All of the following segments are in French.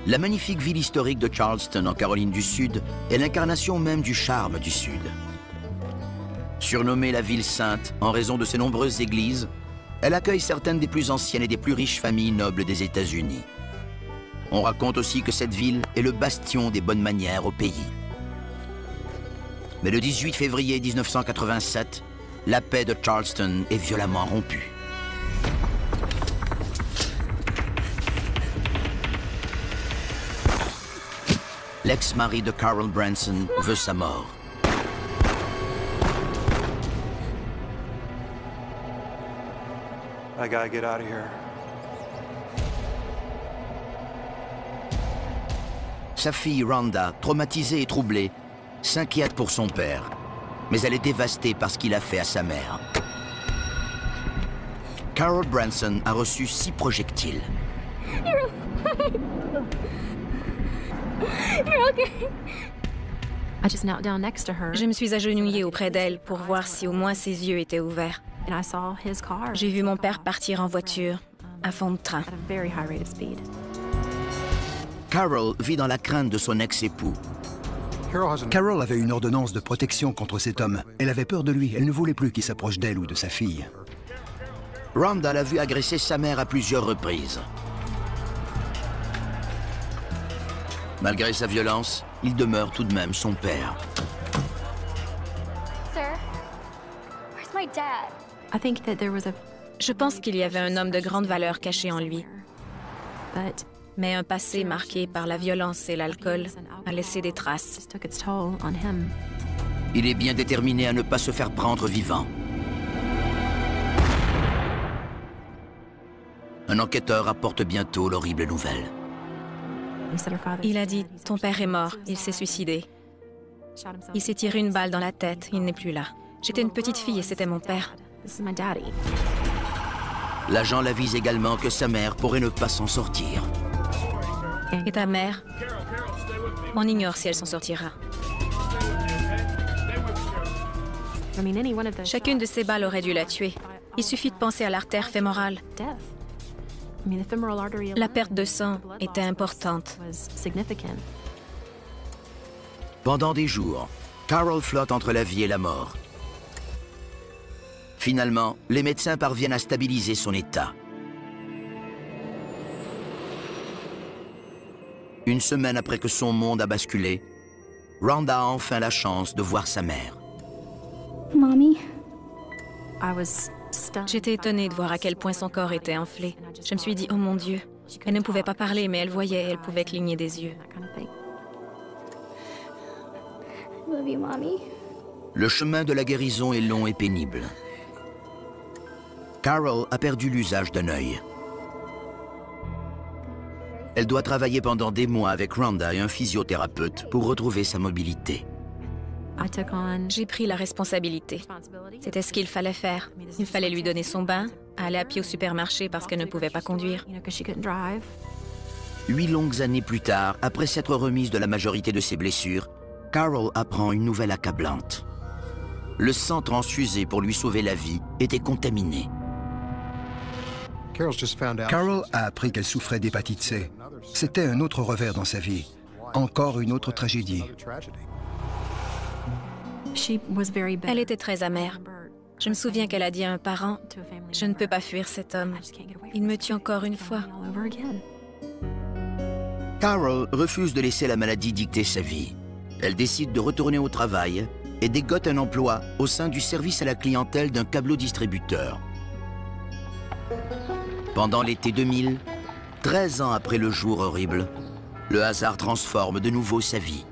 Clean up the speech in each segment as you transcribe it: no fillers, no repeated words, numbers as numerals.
La magnifique ville historique de Charleston, en Caroline du Sud, est l'incarnation même du charme du Sud. Surnommée la ville sainte en raison de ses nombreuses églises, elle accueille certaines des plus anciennes et des plus riches familles nobles des États-Unis. On raconte aussi que cette ville est le bastion des bonnes manières au pays. Mais le 18 février 1987, la paix de Charleston est violemment rompue. L'ex-mari de Carol Branson veut sa mort. I gotta get out of here. Sa fille Rhonda, traumatisée et troublée, s'inquiète pour son père, mais elle est dévastée par ce qu'il a fait à sa mère. Carol Branson a reçu 6 projectiles. Je me suis agenouillée auprès d'elle pour voir si au moins ses yeux étaient ouverts. J'ai vu mon père partir en voiture, à fond de train. Carol vit dans la crainte de son ex-époux. Carol avait une ordonnance de protection contre cet homme. Elle avait peur de lui. Elle ne voulait plus qu'il s'approche d'elle ou de sa fille. Rhonda l'a vu agresser sa mère à plusieurs reprises. Malgré sa violence, il demeure tout de même son père. Je pense qu'il y avait un homme de grande valeur caché en lui. Mais un passé marqué par la violence et l'alcool a laissé des traces. Il est bien déterminé à ne pas se faire prendre vivant. Un enquêteur apporte bientôt l'horrible nouvelle. Il a dit « Ton père est mort, il s'est suicidé. Il s'est tiré une balle dans la tête, il n'est plus là. J'étais une petite fille et c'était mon père. » L'agent l'avise également que sa mère pourrait ne pas s'en sortir. Et ta mère? On ignore si elle s'en sortira. Chacune de ces balles aurait dû la tuer. Il suffit de penser à l'artère fémorale. La perte de sang était importante. Pendant des jours, Carol flotte entre la vie et la mort. Finalement, les médecins parviennent à stabiliser son état. Une semaine après que son monde a basculé, Rhonda a enfin la chance de voir sa mère. Mommy? J'étais étonnée de voir à quel point son corps était enflé. Je me suis dit, oh mon Dieu. Elle ne pouvait pas parler, mais elle voyait, elle pouvait cligner des yeux. I love you, Mommy. Le chemin de la guérison est long et pénible. Carol a perdu l'usage d'un œil. Elle doit travailler pendant des mois avec Rhonda et un physiothérapeute pour retrouver sa mobilité. J'ai pris la responsabilité. C'était ce qu'il fallait faire. Il fallait lui donner son bain, aller à pied au supermarché parce qu'elle ne pouvait pas conduire. 8 longues années plus tard, après s'être remise de la majorité de ses blessures, Carol apprend une nouvelle accablante. Le sang transfusé pour lui sauver la vie était contaminé. Carol a appris qu'elle souffrait d'hépatite C. C'était un autre revers dans sa vie. Encore une autre tragédie. Elle était très amère. Je me souviens qu'elle a dit à un parent, « Je ne peux pas fuir cet homme. Il me tue encore une fois. » Carol refuse de laisser la maladie dicter sa vie. Elle décide de retourner au travail et dégote un emploi au sein du service à la clientèle d'un câbleau-distributeur. Pendant l'été 2000, 13 ans après le jour horrible, le hasard transforme de nouveau sa vie.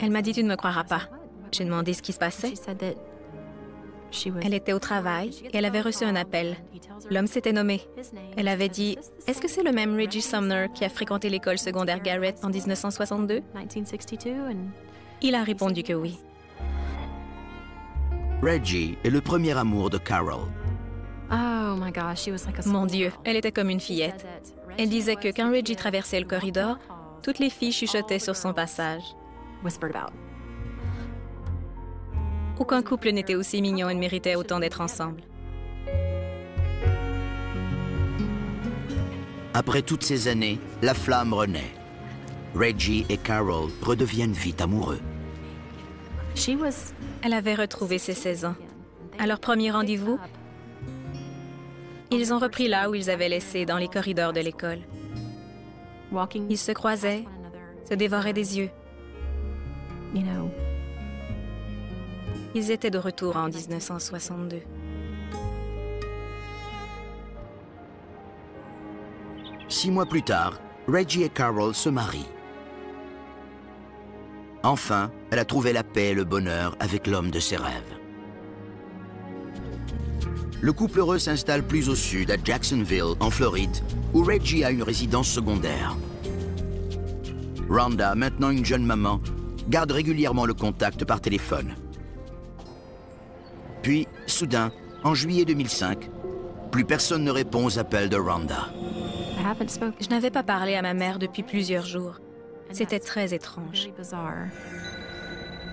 Elle m'a dit, « Tu ne me croiras pas. » J'ai demandé ce qui se passait. Elle était au travail et elle avait reçu un appel. L'homme s'était nommé. Elle avait dit, « Est-ce que c'est le même Reggie Sumner qui a fréquenté l'école secondaire Garrett en 1962? » Il a répondu que oui. Reggie est le premier amour de Carol. Mon Dieu, elle était comme une fillette. Elle disait que quand Reggie traversait le corridor, toutes les filles chuchotaient sur son passage. Aucun couple n'était aussi mignon et ne méritait autant d'être ensemble. Après toutes ces années, la flamme renaît. Reggie et Carol redeviennent vite amoureux. Elle avait retrouvé ses 16 ans. À leur premier rendez-vous, ils ont repris là où ils avaient laissé, dans les corridors de l'école. Ils se croisaient, se dévoraient des yeux. Ils étaient de retour en 1962. Six mois plus tard, Reggie et Carol se marient. Enfin, elle a trouvé la paix et le bonheur avec l'homme de ses rêves. Le couple heureux s'installe plus au sud, à Jacksonville, en Floride, où Reggie a une résidence secondaire. Rhonda, maintenant une jeune maman, garde régulièrement le contact par téléphone. Puis, soudain, en juillet 2005, plus personne ne répond aux appels de Rhonda. Je n'avais pas parlé à ma mère depuis plusieurs jours. C'était très étrange.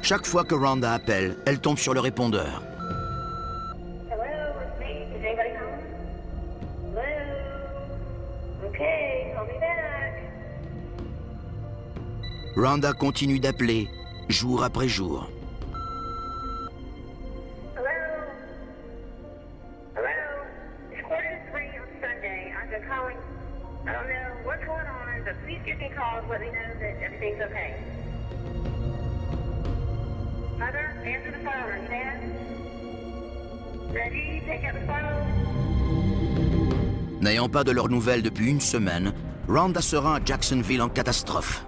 Chaque fois que Rhonda appelle, elle tombe sur le répondeur. Hello, it's me. Is anybody home? Hello? Okay, call me back. Rhonda continue d'appeler, jour après jour. Hello? Hello? It's 2:45 on Sunday. I've been calling. I don't know what's going on, but please give me a call and let me know that everything's okay. Mother, answer the phone. Are you there? Reggie, take up the phone. N'ayant pas de leurs nouvelles depuis une semaine, Rhonda se rend à Jacksonville en catastrophe.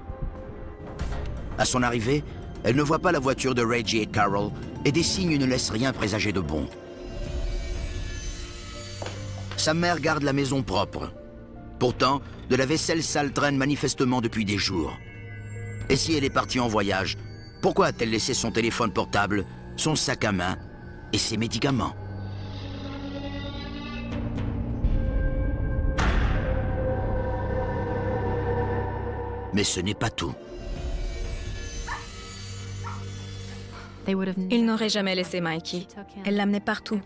À son arrivée, elle ne voit pas la voiture de Reggie et Carol et des signes ne laissent rien présager de bon. Sa mère garde la maison propre. Pourtant, de la vaisselle sale traîne manifestement depuis des jours. Et si elle est partie en voyage, pourquoi a-t-elle laissé son téléphone portable, son sac à main et ses médicaments? Mais ce n'est pas tout. Ils n'auraient jamais laissé Mikey. Elle l'amenait partout.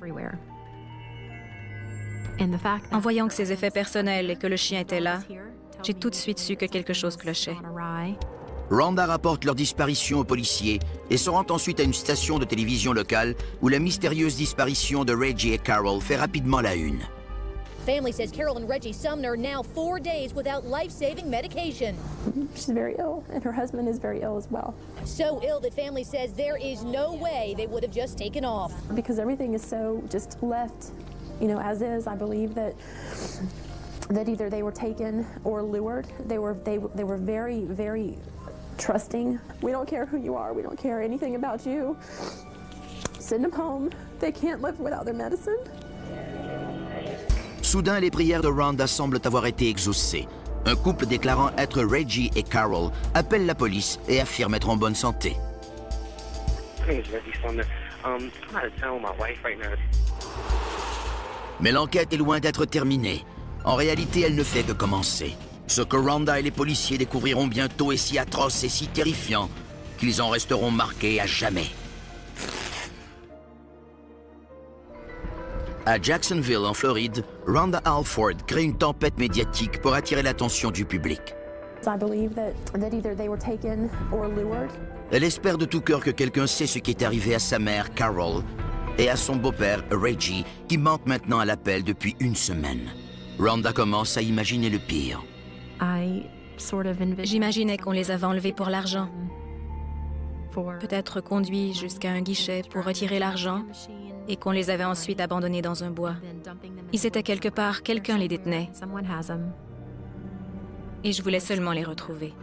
En voyant que ses effets personnels et que le chien était là, j'ai tout de suite su que quelque chose clochait. Rhonda rapporte leur disparition aux policiers et se rend ensuite à une station de télévision locale où la mystérieuse disparition de Reggie et Carol fait rapidement la une. Family says Carol and Reggie Sumner are now 4 days without life-saving medication. She's very ill, and her husband is very ill as well. So ill that family says there is no way they would have just taken off. Because everything is so just left, you know, as is. I believe that either they were taken or lured. They were very, very trusting. We don't care who you are. We don't care anything about you. Send them home. They can't live without their medicine. Soudain, les prières de Rhonda semblent avoir été exaucées. Un couple déclarant être Reggie et Carol appelle la police et affirme être en bonne santé. Mais l'enquête est loin d'être terminée. En réalité, elle ne fait que commencer. Ce que Rhonda et les policiers découvriront bientôt est si atroce et si terrifiant qu'ils en resteront marqués à jamais. À Jacksonville, en Floride, Rhonda Alford crée une tempête médiatique pour attirer l'attention du public. I believe that either they were taken or lured. Elle espère de tout cœur que quelqu'un sait ce qui est arrivé à sa mère, Carol, et à son beau-père, Reggie, qui manque maintenant à l'appel depuis une semaine. Rhonda commence à imaginer le pire. J'imaginais qu'on les avait enlevés pour l'argent. Peut-être conduits jusqu'à un guichet pour retirer l'argent et qu'on les avait ensuite abandonnés dans un bois. Ils étaient quelque part, quelqu'un les détenait. Et je voulais seulement les retrouver.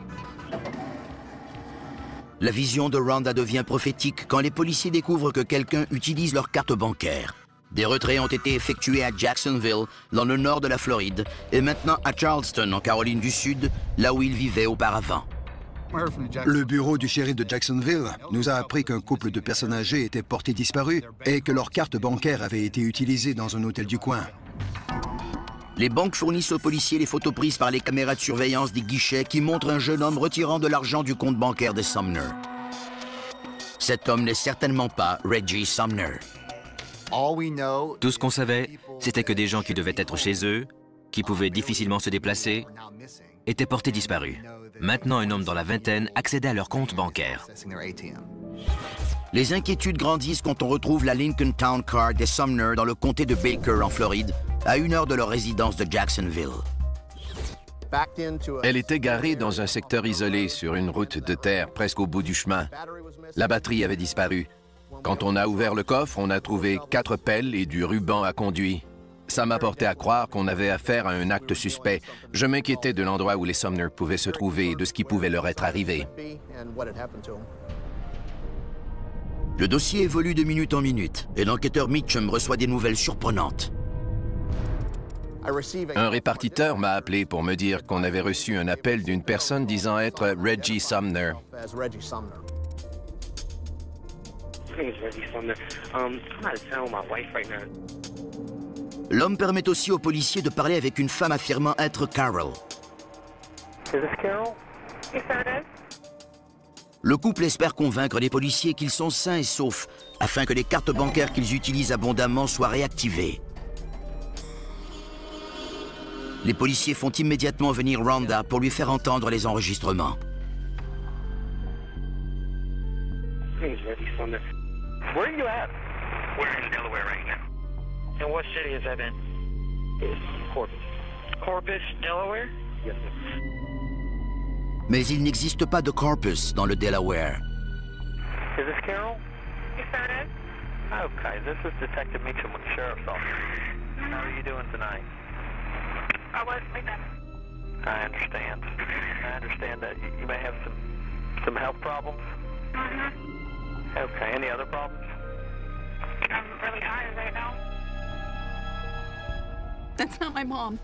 La vision de Rhonda devient prophétique quand les policiers découvrent que quelqu'un utilise leur carte bancaire. Des retraits ont été effectués à Jacksonville, dans le nord de la Floride, et maintenant à Charleston, en Caroline du Sud, là où ils vivaient auparavant. Le bureau du shérif de Jacksonville nous a appris qu'un couple de personnes âgées était porté disparu et que leur carte bancaire avait été utilisée dans un hôtel du coin. Les banques fournissent aux policiers les photos prises par les caméras de surveillance des guichets qui montrent un jeune homme retirant de l'argent du compte bancaire de Sumner. Cet homme n'est certainement pas Reggie Sumner. Tout ce qu'on savait, c'était que des gens qui devaient être chez eux qui pouvait difficilement se déplacer, étaient portés disparus. Maintenant, un homme dans la vingtaine accédait à leur compte bancaire. Les inquiétudes grandissent quand on retrouve la Lincoln Town Car des Sumner dans le comté de Baker, en Floride, à 1 heure de leur résidence de Jacksonville. Elle était garée dans un secteur isolé sur une route de terre presque au bout du chemin. La batterie avait disparu. Quand on a ouvert le coffre, on a trouvé 4 pelles et du ruban à conduit. Ça m'a porté à croire qu'on avait affaire à un acte suspect. Je m'inquiétais de l'endroit où les Sumner pouvaient se trouver et de ce qui pouvait leur être arrivé. Le dossier évolue de minute en minute et l'enquêteur Mitchum reçoit des nouvelles surprenantes. Un répartiteur m'a appelé pour me dire qu'on avait reçu un appel d'une personne disant être Reggie Sumner. L'homme permet aussi aux policiers de parler avec une femme affirmant être Carol. Le couple espère convaincre les policiers qu'ils sont sains et saufs afin que les cartes bancaires qu'ils utilisent abondamment soient réactivées. Les policiers font immédiatement venir Rhonda pour lui faire entendre les enregistrements. Where are you at? We're in Delaware right now. And what city is that in? It's Corpus. Corpus, Delaware? Yes, sir. Mais il n'existe pas de Corpus dans le Delaware. Is this Carol? Yes, sir, it is. Okay, this is Detective Meacham with the Sheriff's Office. How are you doing tonight? I was sleeping. I understand. I understand that you may have some health problems. Mm-hmm. Okay, any other problems? I'm really tired right now. That's not my mom.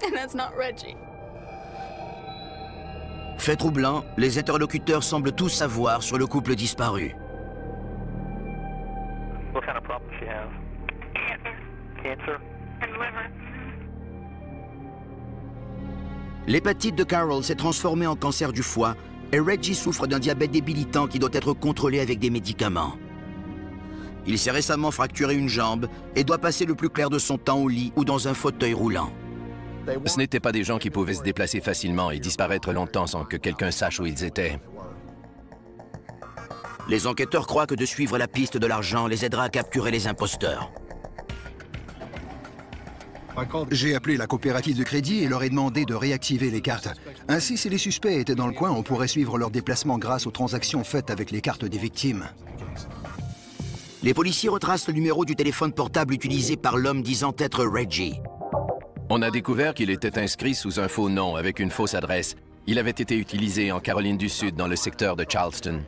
And that's not Reggie. Fait troublant, les interlocuteurs semblent tout savoir sur le couple disparu. What kind of problems she have? Cancer. Cancer? And liver. L'hépatite de Carol s'est transformée en cancer du foie et Reggie souffre d'un diabète débilitant qui doit être contrôlé avec des médicaments. Il s'est récemment fracturé une jambe et doit passer le plus clair de son temps au lit ou dans un fauteuil roulant. Ce n'étaient pas des gens qui pouvaient se déplacer facilement et disparaître longtemps sans que quelqu'un sache où ils étaient. Les enquêteurs croient que de suivre la piste de l'argent les aidera à capturer les imposteurs. J'ai appelé la coopérative de crédit et leur ai demandé de réactiver les cartes. Ainsi, si les suspects étaient dans le coin, on pourrait suivre leurs déplacements grâce aux transactions faites avec les cartes des victimes. Les policiers retracent le numéro du téléphone portable utilisé par l'homme disant être Reggie. On a découvert qu'il était inscrit sous un faux nom avec une fausse adresse. Il avait été utilisé en Caroline du Sud, dans le secteur de Charleston.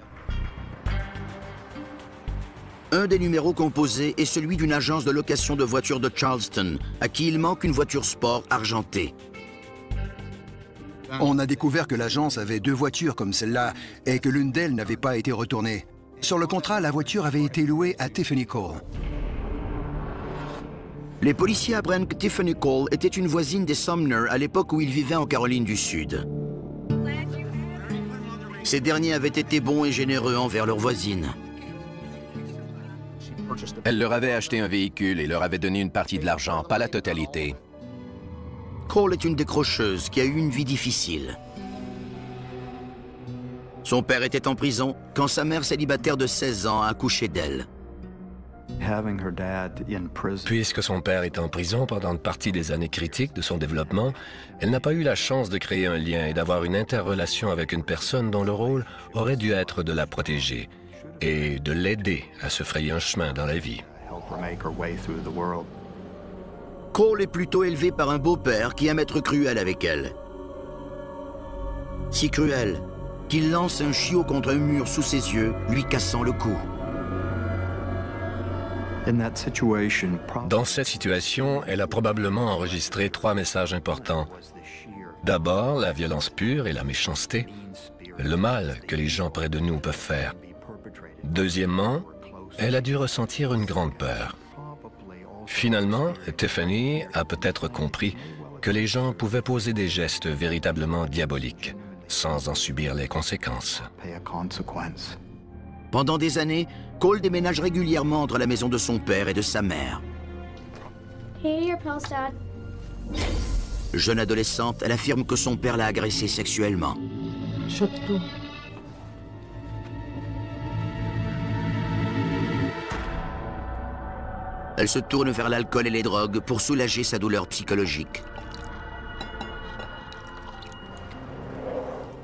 Un des numéros composés est celui d'une agence de location de voitures de Charleston, à qui il manque une voiture sport argentée. On a découvert que l'agence avait 2 voitures comme celle-là et que l'une d'elles n'avait pas été retournée. Sur le contrat, la voiture avait été louée à Tiffany Cole. Les policiers apprennent que Tiffany Cole était une voisine des Sumner à l'époque où ils vivaient en Caroline du Sud. Ces derniers avaient été bons et généreux envers leur voisine. Elle leur avait acheté un véhicule et leur avait donné une partie de l'argent, pas la totalité. Cole est une décrocheuse qui a eu une vie difficile. Son père était en prison quand sa mère célibataire de 16 ans a accouché d'elle. Puisque son père est en prison pendant une partie des années critiques de son développement, elle n'a pas eu la chance de créer un lien et d'avoir une interrelation avec une personne dont le rôle aurait dû être de la protéger et de l'aider à se frayer un chemin dans la vie. Cole est plutôt élevée par un beau-père qui aime être cruel avec elle. Si cruel qu'il lance un chiot contre un mur sous ses yeux, lui cassant le cou. Dans cette situation, elle a probablement enregistré 3 messages importants. D'abord, la violence pure et la méchanceté, le mal que les gens près de nous peuvent faire. Deuxièmement, elle a dû ressentir une grande peur. Finalement, Tiffany a peut-être compris que les gens pouvaient poser des gestes véritablement diaboliques, sans en subir les conséquences. Pendant des années, Cole déménage régulièrement entre la maison de son père et de sa mère. Here are your pills, Dad. Jeune adolescente, elle affirme que son père l'a agressée sexuellement. Chope-tout. Elle se tourne vers l'alcool et les drogues pour soulager sa douleur psychologique.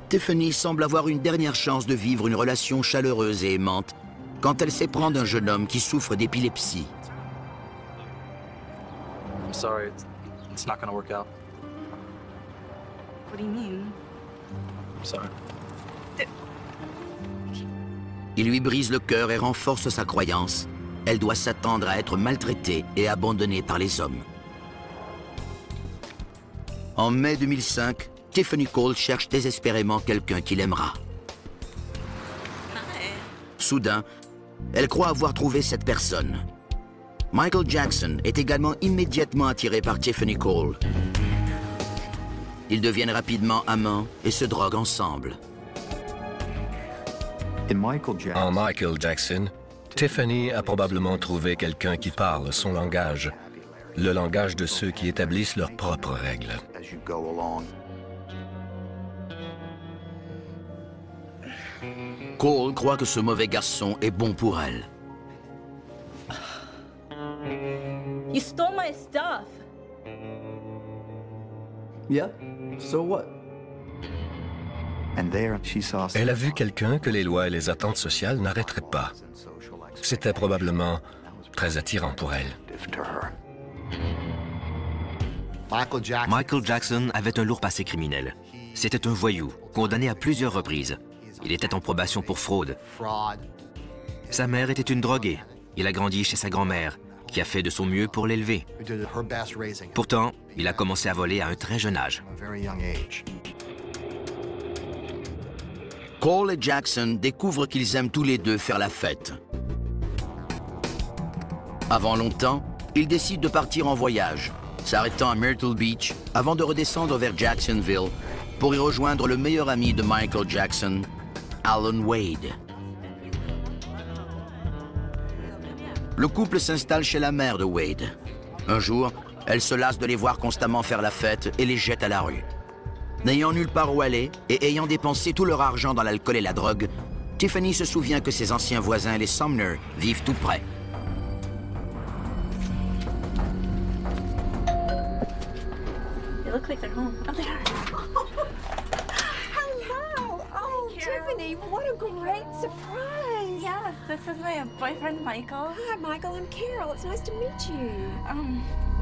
Tiffany semble avoir une dernière chance de vivre une relation chaleureuse et aimante quand elle s'éprend d'un jeune homme qui souffre d'épilepsie. I'm sorry, it's not gonna work out. What do you mean? I'm sorry. Il lui brise le cœur et renforce sa croyance. Elle doit s'attendre à être maltraitée et abandonnée par les hommes. En mai 2005, Tiffany Cole cherche désespérément quelqu'un qui l'aimera. Soudain, elle croit avoir trouvé cette personne. Michael Jackson est également immédiatement attiré par Tiffany Cole. Ils deviennent rapidement amants et se droguent ensemble. En Michael Jackson, Tiffany a probablement trouvé quelqu'un qui parle son langage, le langage de ceux qui établissent leurs propres règles. Cole croit que ce mauvais garçon est bon pour elle. You stole my stuff. Yeah, so what? Elle a vu quelqu'un que les lois et les attentes sociales n'arrêteraient pas. C'était probablement très attirant pour elle. Michael Jackson avait un lourd passé criminel. C'était un voyou, condamné à plusieurs reprises. Il était en probation pour fraude. Sa mère était une droguée. Il a grandi chez sa grand-mère, qui a fait de son mieux pour l'élever. Pourtant, il a commencé à voler à un très jeune âge. Cole et Jackson découvrent qu'ils aiment tous les deux faire la fête. Avant longtemps, ils décident de partir en voyage, s'arrêtant à Myrtle Beach avant de redescendre vers Jacksonville pour y rejoindre le meilleur ami de Michael Jackson, Alan Wade. Le couple s'installe chez la mère de Wade. Un jour, elle se lasse de les voir constamment faire la fête et les jette à la rue. N'ayant nulle part où aller et ayant dépensé tout leur argent dans l'alcool et la drogue, Tiffany se souvient que ses anciens voisins, les Sumner, vivent tout près. They look like they're home. Oh, they are. Hello. Oh, Tiffany, what a great surprise. Yes, this is my boyfriend, Michael. Hi, Michael. I'm Carol. It's nice to meet you.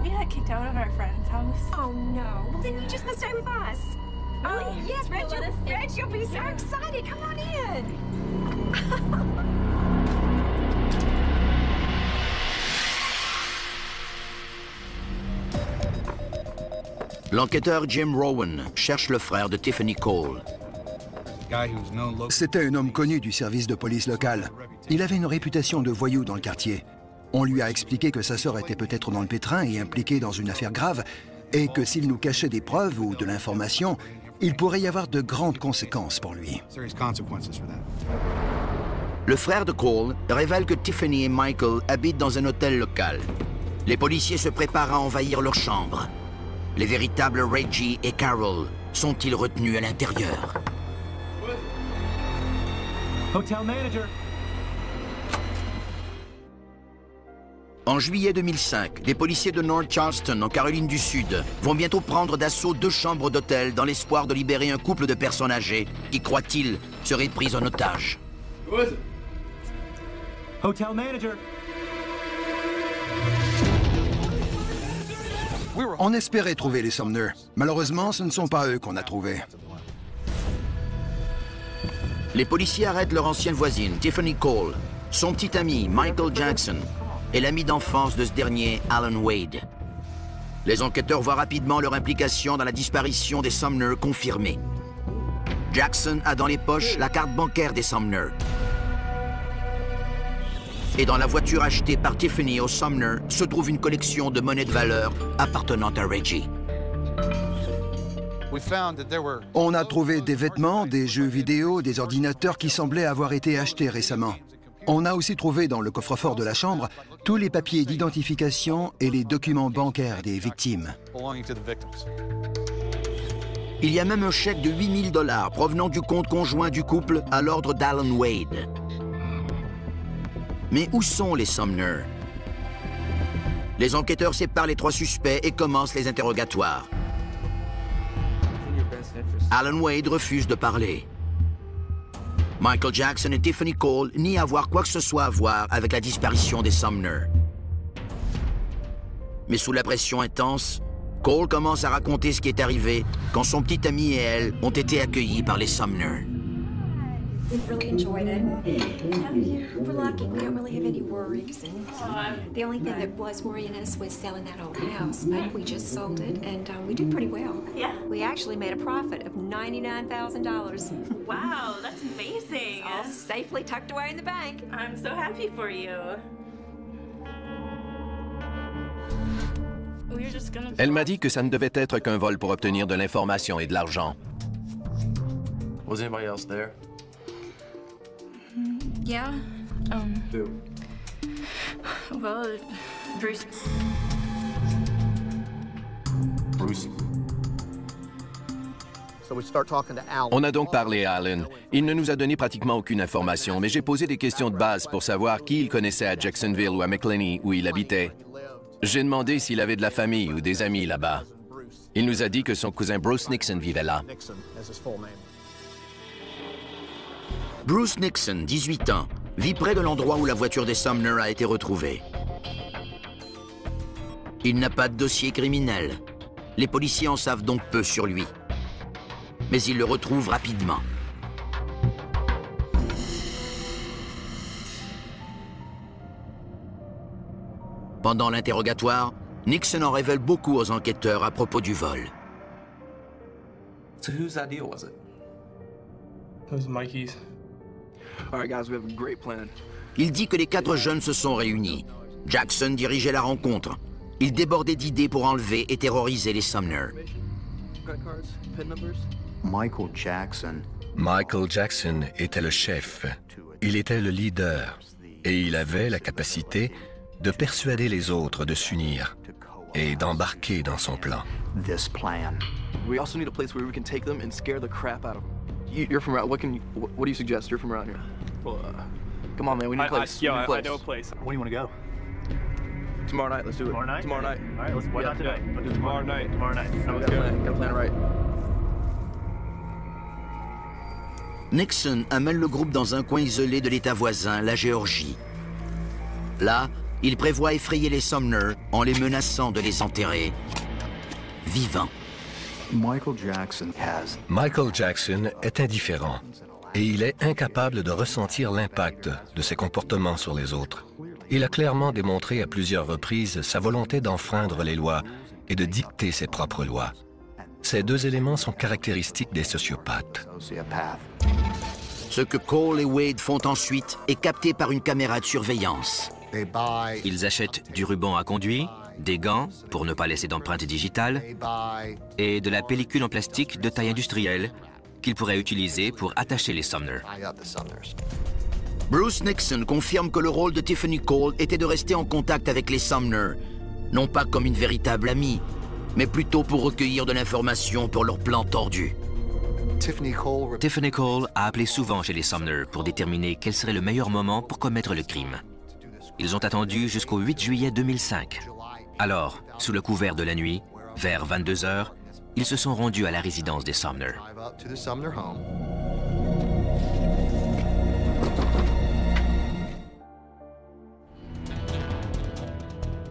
We got kicked out of our friend's house. Oh, no. Well, then you just must stay with us. Really? Oh, yes, Reg, you'll be so excited. Come on in. L'enquêteur Jim Rowan cherche le frère de Tiffany Cole. C'était un homme connu du service de police local. Il avait une réputation de voyou dans le quartier. On lui a expliqué que sa sœur était peut-être dans le pétrin et impliquée dans une affaire grave, et que s'il nous cachait des preuves ou de l'information, il pourrait y avoir de grandes conséquences pour lui. Le frère de Cole révèle que Tiffany et Michael habitent dans un hôtel local. Les policiers se préparent à envahir leur chambre. Les véritables Reggie et Carol sont-ils retenus à l'intérieur? Hotel manager. En juillet 2005, les policiers de North Charleston, en Caroline du Sud, vont bientôt prendre d'assaut 2 chambres d'hôtel dans l'espoir de libérer un couple de personnes âgées qui, croient-ils, seraient prises en otage. Hotel manager. On espérait trouver les Sumner. Malheureusement, ce ne sont pas eux qu'on a trouvés. Les policiers arrêtent leur ancienne voisine, Tiffany Cole, son petit ami, Michael Jackson, et l'ami d'enfance de ce dernier, Alan Wade. Les enquêteurs voient rapidement leur implication dans la disparition des Sumner confirmée. Jackson a dans les poches la carte bancaire des Sumner. Et dans la voiture achetée par Tiffany aux Sumner se trouve une collection de monnaies de valeur appartenant à Reggie. On a trouvé des vêtements, des jeux vidéo, des ordinateurs qui semblaient avoir été achetés récemment. On a aussi trouvé dans le coffre-fort de la chambre tous les papiers d'identification et les documents bancaires des victimes. Il y a même un chèque de 8 000 $ provenant du compte conjoint du couple à l'ordre d'Alan Wade. Mais où sont les Sumner? Les enquêteurs séparent les 3 suspects et commencent les interrogatoires. Alan Wade refuse de parler. Michael Jackson et Tiffany Cole nient avoir quoi que ce soit à voir avec la disparition des Sumner. Mais sous la pression intense, Cole commence à raconter ce qui est arrivé quand son petit ami et elle ont été accueillis par les Sumner. We've really enjoyed it. We're lucky. We don't really have any worries. And the only thing that was worrying us was selling that old house, but we just sold it, and we did pretty well. Yeah. We actually made a profit of $99,000. Wow, that's amazing. All safely tucked away in the bank. I'm so happy for you. We're just gonna... Elle m'a dit que ça ne devait être qu'un vol pour obtenir de l'information et de l'argent. Was anybody else there? Yeah. Who? Well, Bruce. Bruce. On a donc parlé à Alan. Il ne nous a donné pratiquement aucune information, mais j'ai posé des questions de base pour savoir qui il connaissait à Jacksonville ou à McLeany, où il habitait. J'ai demandé s'il avait de la famille ou des amis là-bas. Il nous a dit que son cousin Bruce Nixon vivait là. Bruce Nixon, 18 ans, vit près de l'endroit où la voiture des Sumner a été retrouvée. Il n'a pas de dossier criminel. Les policiers en savent donc peu sur lui. Mais ils le retrouvent rapidement. Pendant l'interrogatoire, Nixon en révèle beaucoup aux enquêteurs à propos du vol. So whose idea was it? It was Mikey's. All right, guys, we have a great plan. Il dit que les 4 jeunes se sont réunis. Jackson dirigeait la rencontre. Il débordait d'idées pour enlever et terroriser les Sumner. Michael Jackson était le chef. Il était le leader. Et il avait la capacité de persuader les autres de s'unir et d'embarquer dans son plan. We also need a place where we can take them and scare the crap out of them. You're from around. What do you suggest? You're from around here. Well, come on, man. We need a place. I know a place. Where do you want to go? Tomorrow night. Let's do it. Tomorrow night? Tomorrow night. All right, why not today? Let's do tomorrow night. Tomorrow night. We gotta plan it right. Nixon amène le groupe dans un coin isolé de l'État voisin, la Géorgie. Là, il prévoit effrayer les Sumner en les menaçant de les enterrer vivants. Michael Jackson est indifférent et il est incapable de ressentir l'impact de ses comportements sur les autres. Il a clairement démontré à plusieurs reprises sa volonté d'enfreindre les lois et de dicter ses propres lois. Ces 2 éléments sont caractéristiques des sociopathes. Ce que Cole et Wade font ensuite est capté par une caméra de surveillance. Ils achètent du ruban à conduit, des gants pour ne pas laisser d'empreintes digitales et de la pellicule en plastique de taille industrielle qu'ils pourraient utiliser pour attacher les Sumner. Bruce Nixon confirme que le rôle de Tiffany Cole était de rester en contact avec les Sumner, non pas comme une véritable amie, mais plutôt pour recueillir de l'information pour leur plan tordu. Tiffany Cole a appelé souvent chez les Sumner pour déterminer quel serait le meilleur moment pour commettre le crime. Ils ont attendu jusqu'au 8 juillet 2005. Alors, sous le couvert de la nuit, vers 22 h, ils se sont rendus à la résidence des Sumner.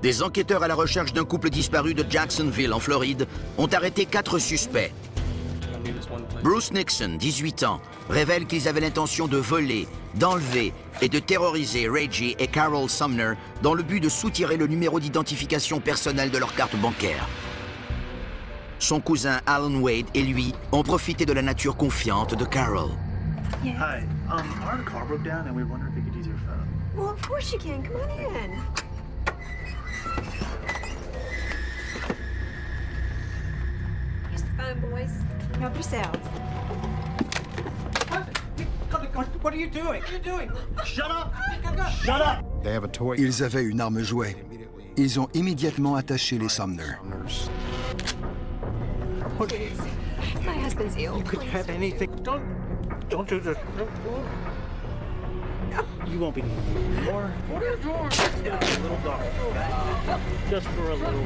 Des enquêteurs à la recherche d'un couple disparu de Jacksonville, en Floride, ont arrêté 4 suspects. Bruce Nixon, 18 ans, révèle qu'ils avaient l'intention de voler, d'enlever et de terroriser Reggie et Carol Sumner dans le but de soutirer le numéro d'identification personnelle de leur carte bancaire. Son cousin Alan Wade et lui ont profité de la nature confiante de Carol. Yes. Hi, our car broke down and we were wondering if we could use your phone. Well, of course you can. Come on in. Here's the phone, boys. Help yourselves. What are you doing? What are you doing? Shut up! Ils avaient une arme jouet. Ils ont immédiatement attaché les Sumner. My husband's ill. You could have anything. Don't do this. You won't be more. What are you doing? Just a little dog. Just for a little.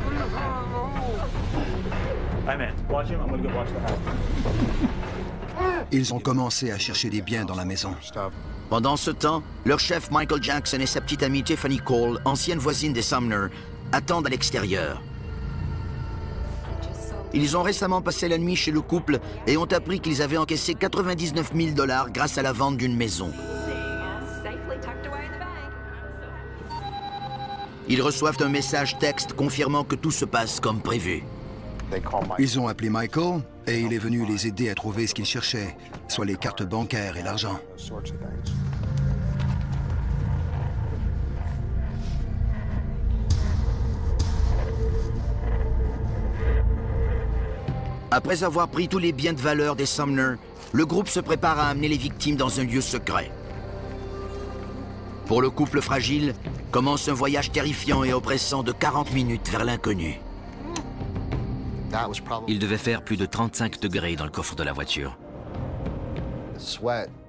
Hi, man. Watch him. I'm gonna go watch the house. Ils ont commencé à chercher des biens dans la maison. Pendant ce temps, leur chef Michael Jackson et sa petite amie Tiffany Cole, ancienne voisine des Sumner, attendent à l'extérieur. Ils ont récemment passé la nuit chez le couple et ont appris qu'ils avaient encaissé 99 000 $ grâce à la vente d'une maison. Ils reçoivent un message texte confirmant que tout se passe comme prévu. Ils ont appelé Michael et il est venu les aider à trouver ce qu'ils cherchaient, soit les cartes bancaires et l'argent. Après avoir pris tous les biens de valeur des Sumner, le groupe se prépare à amener les victimes dans un lieu secret. Pour le couple fragile, commence un voyage terrifiant et oppressant de 40 minutes vers l'inconnu. Il devait faire plus de 35 degrés dans le coffre de la voiture.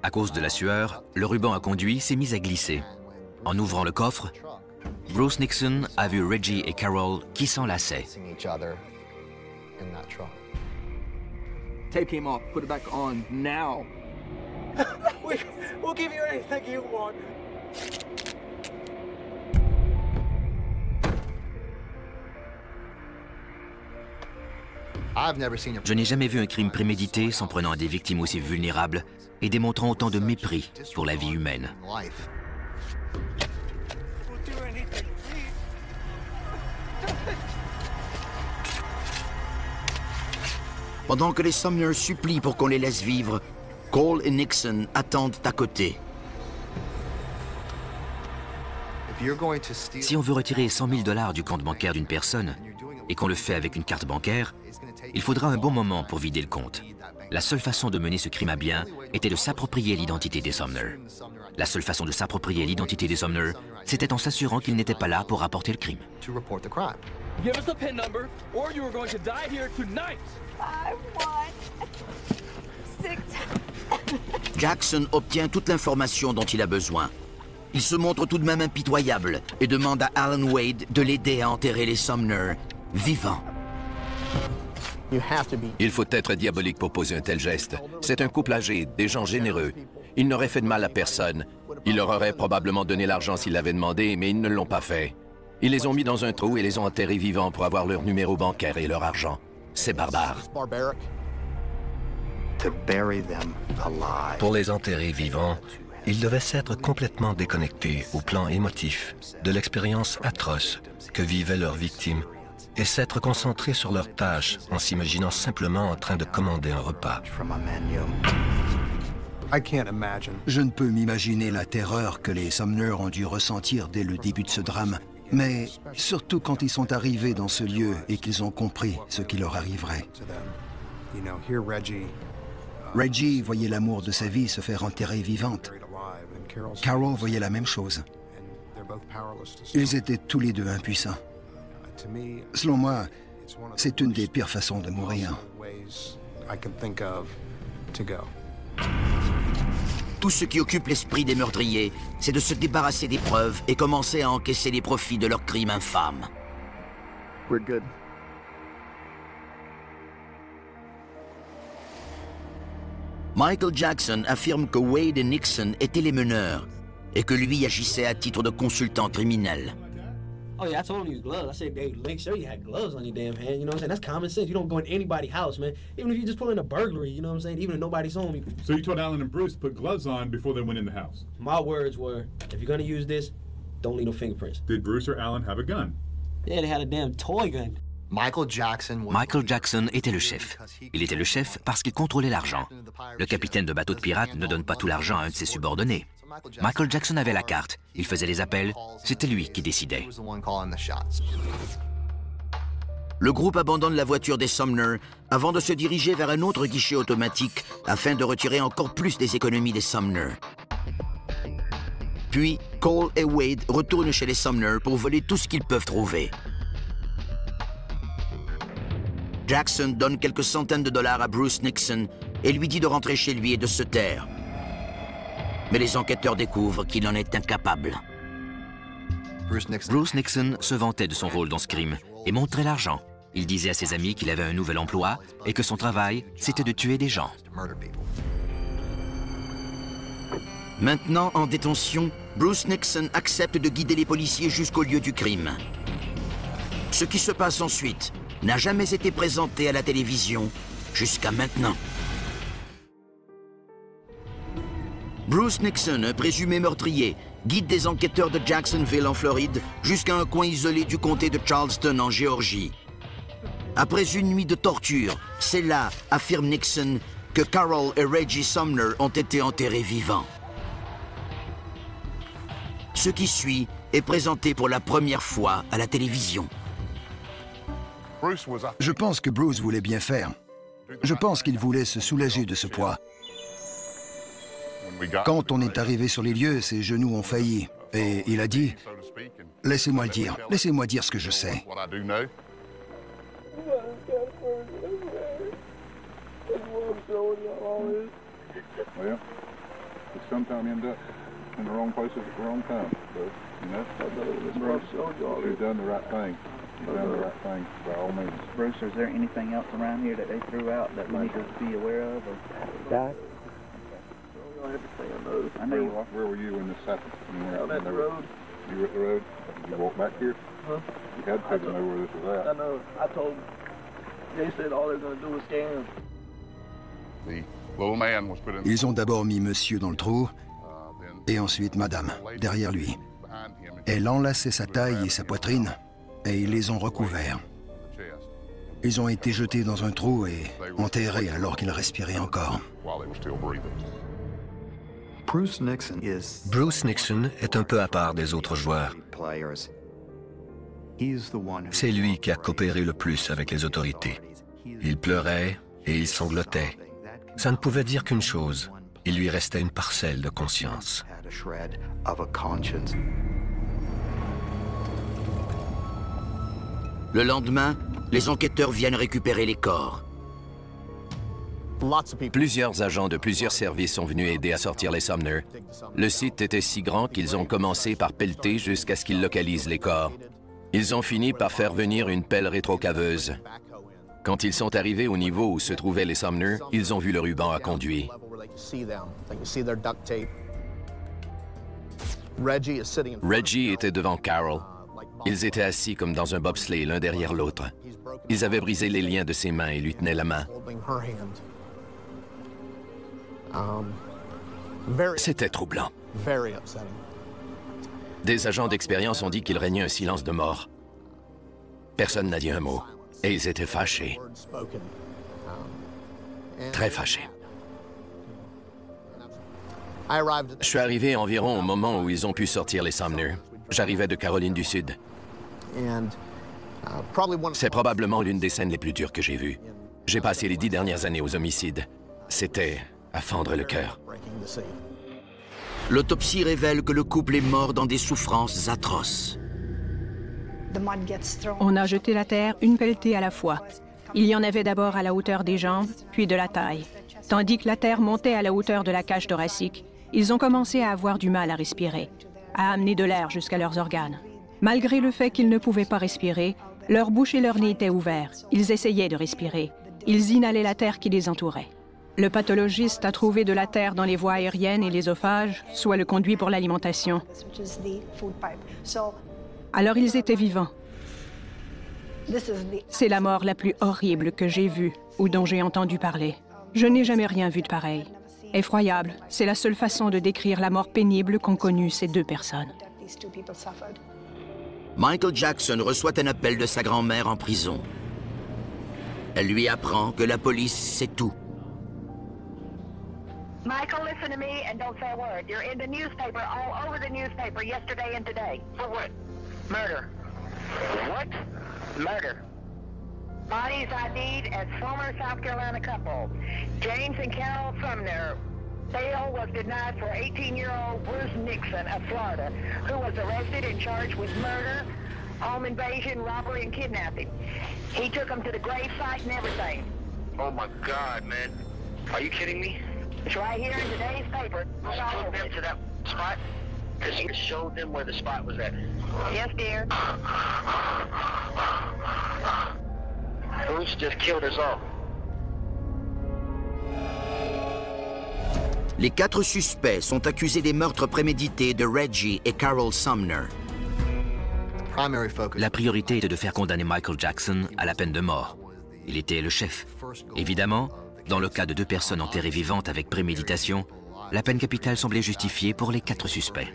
À cause de la sueur, le ruban à conduit s'est mis à glisser. En ouvrant le coffre, Bruce Nixon a vu Reggie et Carol qui s'enlaçaient. Tape came off. Put it back on now. We'll give you anything you want. Je n'ai jamais vu un crime prémédité s'en prenant à des victimes aussi vulnérables et démontrant autant de mépris pour la vie humaine. Pendant que les Sumner supplient pour qu'on les laisse vivre, Cole et Nixon attendent à côté. Si on veut retirer 100 000 $ du compte bancaire d'une personne et qu'on le fait avec une carte bancaire, il faudra un bon moment pour vider le compte. La seule façon de mener ce crime à bien était de s'approprier l'identité des Sumner. La seule façon de s'approprier l'identité des Sumner, c'était en s'assurant qu'ils n'étaient pas là pour rapporter le crime. Give us the PIN number, or you are going to die here tonight. 5, 1, 6. Jackson obtient toute l'information dont il a besoin. Il se montre tout de même impitoyable et demande à Alan Wade de l'aider à enterrer les Sumner vivants. Il faut être diabolique pour poser un tel geste. C'est un couple âgé, des gens généreux. Ils n'auraient fait de mal à personne. Ils leur auraient probablement donné l'argent s'ils l'avaient demandé, mais ils ne l'ont pas fait. Ils les ont mis dans un trou et les ont enterrés vivants pour avoir leur numéro bancaire et leur argent. C'est barbare. Pour les enterrer vivants, ils devaient s'être complètement déconnectés au plan émotif de l'expérience atroce que vivaient leurs victimes et s'être concentrés sur leurs tâches en s'imaginant simplement en train de commander un repas. Je ne peux m'imaginer la terreur que les Sumner ont dû ressentir dès le début de ce drame, mais surtout quand ils sont arrivés dans ce lieu et qu'ils ont compris ce qui leur arriverait. Reggie voyait l'amour de sa vie se faire enterrer vivante. Carol voyait la même chose. Ils étaient tous les deux impuissants. Selon moi, c'est une des pires façons de mourir. Tout ce qui occupe l'esprit des meurtriers, c'est de se débarrasser des preuves et commencer à encaisser les profits de leur crime infâme. We're good. Michael Jackson affirme que Wade et Nixon étaient les meneurs et que lui agissait à titre de consultant criminel. Oh yeah, I told him he was gloves. I said, "Hey, make sure you had gloves on your damn hand." You know what I'm saying? That's common sense. You don't go in anybody's house, man. Even if you just pull in a burglary, you know what I'm saying? Even if nobody's home. So you told Alan and Bruce to put gloves on before they went in the house? My words were, if you're gonna use this, don't leave no fingerprints. Did Bruce or Alan have a gun? Yeah, they had a damn toy gun. Michael Jackson était le chef. Il était le chef parce qu'il contrôlait l'argent. Le capitaine de bateau de pirates ne donne pas tout l'argent à un de ses subordonnés. Michael Jackson avait la carte, il faisait les appels, c'était lui qui décidait. Le groupe abandonne la voiture des Sumner avant de se diriger vers un autre guichet automatique afin de retirer encore plus des économies des Sumner. Puis, Cole et Wade retournent chez les Sumner pour voler tout ce qu'ils peuvent trouver. Jackson donne quelques centaines de dollars à Bruce Nixon et lui dit de rentrer chez lui et de se taire. Mais les enquêteurs découvrent qu'il en est incapable. Bruce Nixon se vantait de son rôle dans ce crime et montrait l'argent. Il disait à ses amis qu'il avait un nouvel emploi et que son travail, c'était de tuer des gens. Maintenant en détention, Bruce Nixon accepte de guider les policiers jusqu'au lieu du crime. Ce qui se passe ensuite n'a jamais été présenté à la télévision jusqu'à maintenant. Bruce Nixon, un présumé meurtrier, guide des enquêteurs de Jacksonville en Floride jusqu'à un coin isolé du comté de Charleston en Géorgie. Après une nuit de torture, c'est là, affirme Nixon, que Carol et Reggie Sumner ont été enterrés vivants. Ce qui suit est présenté pour la première fois à la télévision. Je pense que Bruce voulait bien faire. Je pense qu'il voulait se soulager de ce poids. Quand on est arrivé sur les lieux, ses genoux ont failli. Et il a dit, « Laissez-moi le dire. Laissez-moi dire ce que je sais. » In the wrong places at the wrong time, but you know, you've done the right thing. You've done the right thing by all means. Bruce, is there anything else around here that they threw out that we need to be aware of? Guys? I know you are. Where were you when this happened? Out at the road. You were at the road? Did you walk back here? Huh? You had to know where this was at. I know. I told them. They said all they're going to do is scan. The little man was put in. Ils ont d'abord mis monsieur dans le trou, et ensuite madame, derrière lui. Elle enlaçait sa taille et sa poitrine, et ils les ont recouverts. Ils ont été jetés dans un trou et enterrés alors qu'ils respiraient encore. Bruce Nixon est un peu à part des autres joueurs. C'est lui qui a coopéré le plus avec les autorités. Il pleurait et il sanglotait. Ça ne pouvait dire qu'une chose. Il lui restait une parcelle de conscience. Le lendemain, les enquêteurs viennent récupérer les corps. Plusieurs agents de plusieurs services sont venus aider à sortir les Sumner. Le site était si grand qu'ils ont commencé par pelleter jusqu'à ce qu'ils localisent les corps. Ils ont fini par faire venir une pelle rétrocaveuse. Quand ils sont arrivés au niveau où se trouvaient les Sumner, ils ont vu le ruban à conduit. Reggie était devant Carol. Ils étaient assis comme dans un bobsleigh, l'un derrière l'autre. Ils avaient brisé les liens de ses mains et lui tenaient la main. C'était troublant. Des agents d'expérience ont dit qu'il régnait un silence de mort. Personne n'a dit un mot. Et ils étaient fâchés. Très fâchés. Je suis arrivé environ au moment où ils ont pu sortir les Sumner. J'arrivais de Caroline du Sud. C'est probablement l'une des scènes les plus dures que j'ai vues. J'ai passé les 10 dernières années aux homicides. C'était à fendre le cœur. L'autopsie révèle que le couple est mort dans des souffrances atroces. On a jeté la terre une pelletée à la fois. Il y en avait d'abord à la hauteur des jambes, puis de la taille. Tandis que la terre montait à la hauteur de la cage thoracique, ils ont commencé à avoir du mal à respirer, à amener de l'air jusqu'à leurs organes. Malgré le fait qu'ils ne pouvaient pas respirer, leur bouche et leur nez étaient ouverts. Ils essayaient de respirer. Ils inhalaient la terre qui les entourait. Le pathologiste a trouvé de la terre dans les voies aériennes et l'œsophage, soit le conduit pour l'alimentation. Alors ils étaient vivants. C'est la mort la plus horrible que j'ai vue ou dont j'ai entendu parler. Je n'ai jamais rien vu de pareil. Effroyable, c'est la seule façon de décrire la mort pénible qu'ont connue ces deux personnes. Michael Jackson reçoit un appel de sa grand-mère en prison. Elle lui apprend que la police sait tout. Michael, listen to me and don't say a word. You're in the newspaper, all over the newspaper, yesterday and today. For what? Murder. What? Murder. Bodies ID'd as former South Carolina couple, James and Carol Sumner, Bail was denied for 18-year-old Bruce Nixon of Florida, who was arrested and charged with murder, home invasion, robbery, and kidnapping. He took him to the grave site and everything. Oh my God, man. Are you kidding me? It's right here in today's paper. You took them to that spot? Because you showed them where the spot was at. Yes, dear. Bruce just killed us all. Les 4 suspects sont accusés des meurtres prémédités de Reggie et Carol Sumner. La priorité était de faire condamner Michael Jackson à la peine de mort. Il était le chef. Évidemment, dans le cas de 2 personnes enterrées vivantes avec préméditation, la peine capitale semblait justifiée pour les 4 suspects.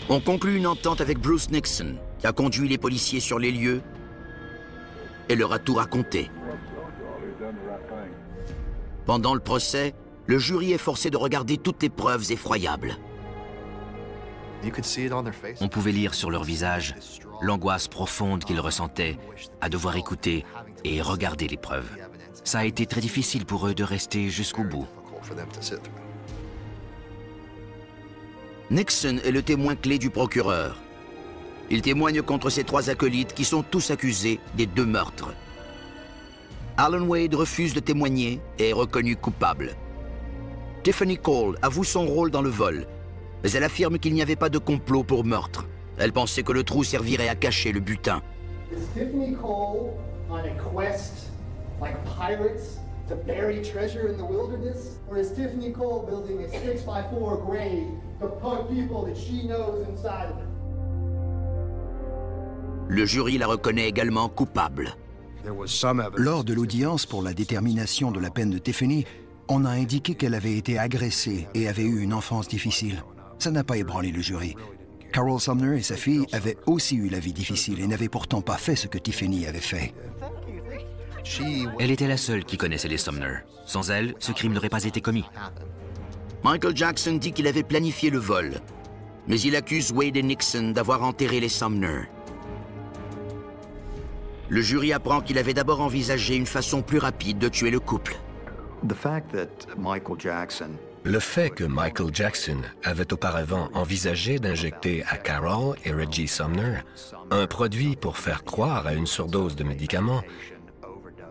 On conclut une entente avec Bruce Nixon, qui a conduit les policiers sur les lieux et leur a tout raconté. Pendant le procès, le jury est forcé de regarder toutes les preuves effroyables. On pouvait lire sur leur visage l'angoisse profonde qu'ils ressentaient à devoir écouter et regarder les preuves. Ça a été très difficile pour eux de rester jusqu'au bout. Nixon est le témoin clé du procureur. Il témoigne contre ses 3 acolytes qui sont tous accusés des 2 meurtres. Alan Wade refuse de témoigner et est reconnu coupable. Tiffany Cole avoue son rôle dans le vol, mais elle affirme qu'il n'y avait pas de complot pour meurtre. Elle pensait que le trou servirait à cacher le butin. Is Tiffany Cole on a quest like pirates to bury treasure in the wilderness? Or is Tiffany Cole building a 6x4 grave to put people that she knows inside of it? Le jury la reconnaît également coupable. Lors de l'audience pour la détermination de la peine de Tiffany, on a indiqué qu'elle avait été agressée et avait eu une enfance difficile. Ça n'a pas ébranlé le jury. Carol Sumner et sa fille avaient aussi eu la vie difficile et n'avaient pourtant pas fait ce que Tiffany avait fait. Elle était la seule qui connaissait les Sumner. Sans elle, ce crime n'aurait pas été commis. Michael Jackson dit qu'il avait planifié le vol, mais il accuse Wade et Nixon d'avoir enterré les Sumner. Le jury apprend qu'il avait d'abord envisagé une façon plus rapide de tuer le couple. Le fait que Michael Jackson avait auparavant envisagé d'injecter à Carol et Reggie Sumner un produit pour faire croire à une surdose de médicaments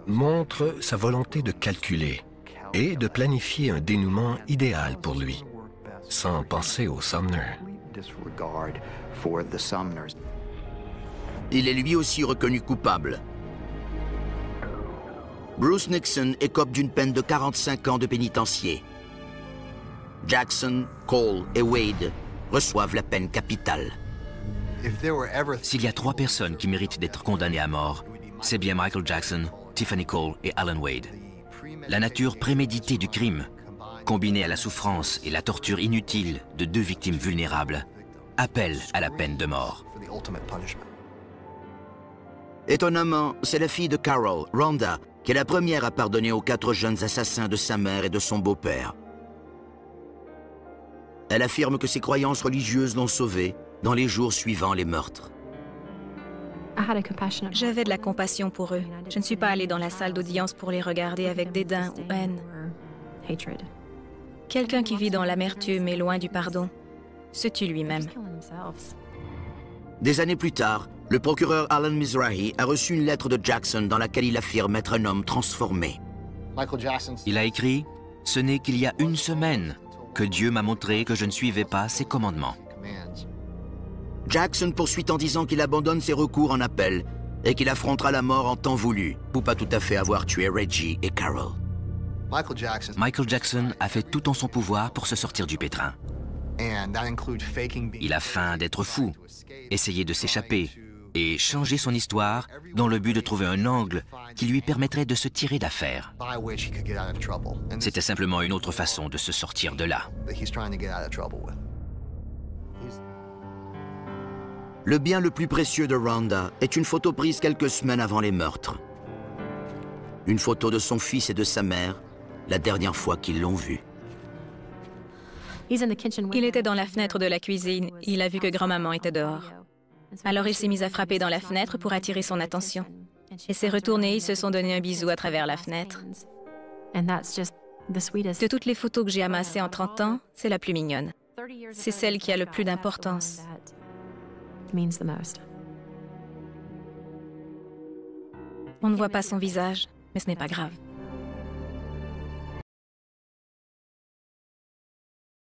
montre sa volonté de calculer et de planifier un dénouement idéal pour lui, sans penser aux Sumner. Il est lui aussi reconnu coupable. Bruce Nixon écope d'une peine de 45 ans de pénitencier. Jackson, Cole et Wade reçoivent la peine capitale. S'il y a 3 personnes qui méritent d'être condamnées à mort, c'est bien Michael Jackson, Tiffany Cole et Alan Wade. La nature préméditée du crime, combinée à la souffrance et la torture inutile de 2 victimes vulnérables, appelle à la peine de mort. Étonnamment, c'est la fille de Carol, Rhonda, qui est la première à pardonner aux 4 jeunes assassins de sa mère et de son beau-père. Elle affirme que ses croyances religieuses l'ont sauvée dans les jours suivant les meurtres. J'avais de la compassion pour eux. Je ne suis pas allée dans la salle d'audience pour les regarder avec dédain ou haine. Quelqu'un qui vit dans l'amertume et loin du pardon se tue lui-même. Des années plus tard, le procureur Alan Mizrahi a reçu une lettre de Jackson dans laquelle il affirme être un homme transformé. Il a écrit « Ce n'est qu'il y a 1 semaine que Dieu m'a montré que je ne suivais pas ses commandements. » Jackson poursuit en disant qu'il abandonne ses recours en appel et qu'il affrontera la mort en temps voulu, pour pas tout à fait avoir tué Reggie et Carol. Michael Jackson a fait tout en son pouvoir pour se sortir du pétrin. Il a feint d'être fou, essayé de s'échapper et changer son histoire dans le but de trouver un angle qui lui permettrait de se tirer d'affaire. C'était simplement une autre façon de se sortir de là. Le bien le plus précieux de Rhonda est une photo prise quelques semaines avant les meurtres. Une photo de son fils et de sa mère, la dernière fois qu'ils l'ont vu. Il était dans la fenêtre de la cuisine. Il a vu que grand-maman était dehors. Alors il s'est mis à frapper dans la fenêtre pour attirer son attention. Et s'est retourné, ils se sont donné un bisou à travers la fenêtre. De toutes les photos que j'ai amassées en 30 ans, c'est la plus mignonne. C'est celle qui a le plus d'importance. On ne voit pas son visage, mais ce n'est pas grave.